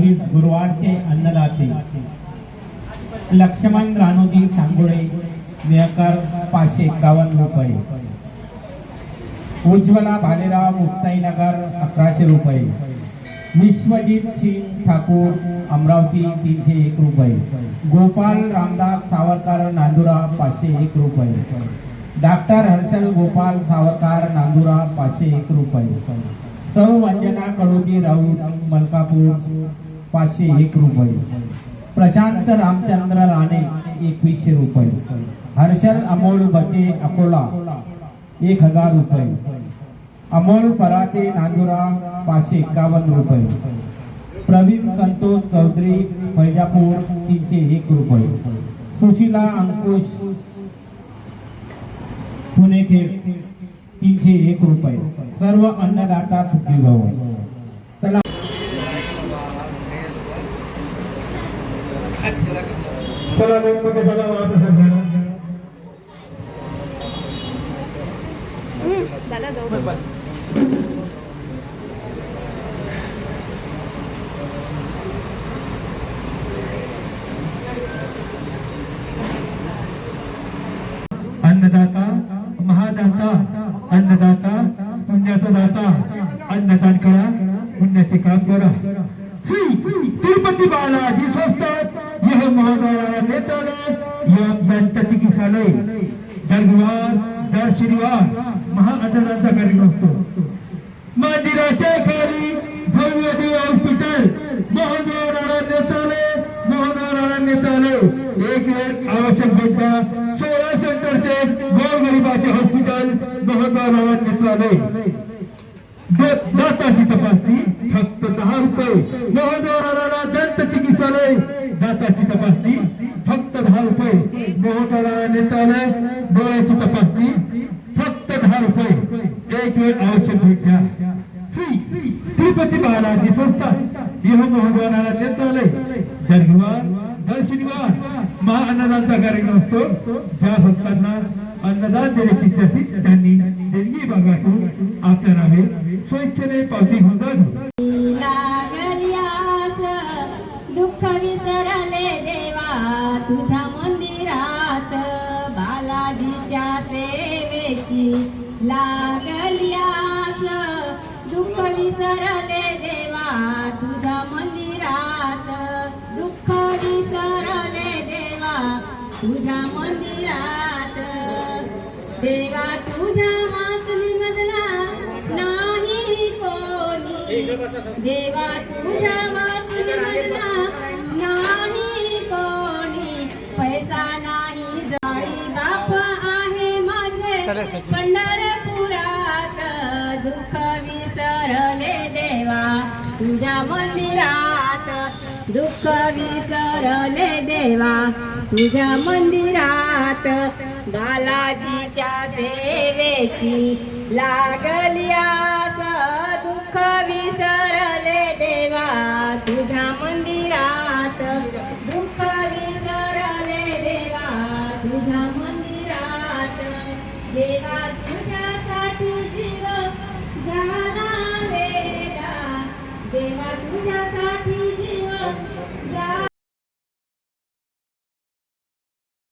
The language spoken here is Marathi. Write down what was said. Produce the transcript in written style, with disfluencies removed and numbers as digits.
26 गुरुवारचे अन्नदाते लक्ष्मण रानोजी सांगोळे मेहकर 551 रुपये, उज्ज्वला भालेराव मुक्ताईनगर 1100 रुपये, विश्वजित सिंग ठाकूर अमरावती 301 रुपये, गोपाल रामदास सावरकर नांदुरा 501 रुपये, डॉक्टर हर्षल गोपाल सावरकर नांदुरा 501 रुपये, सौ वंजना कडोजी राऊत मलकापूर 501 रुपये, प्रशांत रामचंद्र राणे 2100 रुपये, हर्षल अमोल बचे अकोला 1000 रुपये, अमोल पराते नांदुरा 551 रुपये, प्रवीण संतोष चौधरी फैजापूर 301 रुपये, सुशीला अंकुश पुणेखेड 301 रुपये। सर्व अन्नदाता सुखी भव। चला चला नेमके बघा वापस दादा जाऊ अन्नदाता महादाता अन्नदाता पुण्याचा दाता अन्नदान करा पुण्याचे काम करा। श्री तिरुपति बालाजी संस्थान यह महाद्वारा नेतालय यह गणपति की साले दरबार दर शनिवार महाअन्नदाता कार्यक्रम असतो। मंदिराच्या खाली भव्य देव हॉस्पिटल महाद्वारा नेतालय एक आवश्यक घटना 16 सेंटरचे गोरगरिबाचे हॉस्पिटल महाद्वारा नेतालय दाताची तपासणी फक्त 10 रुपये। महाद्वारा दंत चिकित्सालय दाताची तपासणी फक्त 10 रुपये। महाद्वारा नेतालय डोळ्याची तपासणी फक्त 10 रुपये। एक वेळ आवश्यक भेट घ्या। श्री तिरुपति बालाजी संस्थान यह महाद्वारा नेतालय दरबार दर शनिवार महाअन्नदानचा कार्यक्रम असतो। ज्या भक्तांना अन्नदान देण्याची इच्छा असेल त्यांनी देणगी भागातून आपल्या नावे स्वेच्छेने पावती घेऊन जावी। लागल्यास दुःख विसरले देवा तुझ्या मंदिरात बालाजीच्या सेवेची। लागल्यास दुःख विसरले देवा तुझ्या मंदिरात दुःख विसरले देवा तुझ्या मंदिरात। देवा तुझ्या वाचली मजला नाही कोणी देवा तुझ्या वाचली मजला नाही कोणी। पैसा नाही जाई बाप आहे माझे पंढरपुरात दुःख विसरले देवा तुझ्या मंदिरात दुःख विसरले देवा तुझ्या मंदिरात। बालाजीच्या सेवेची लागल्यास दुःख विसर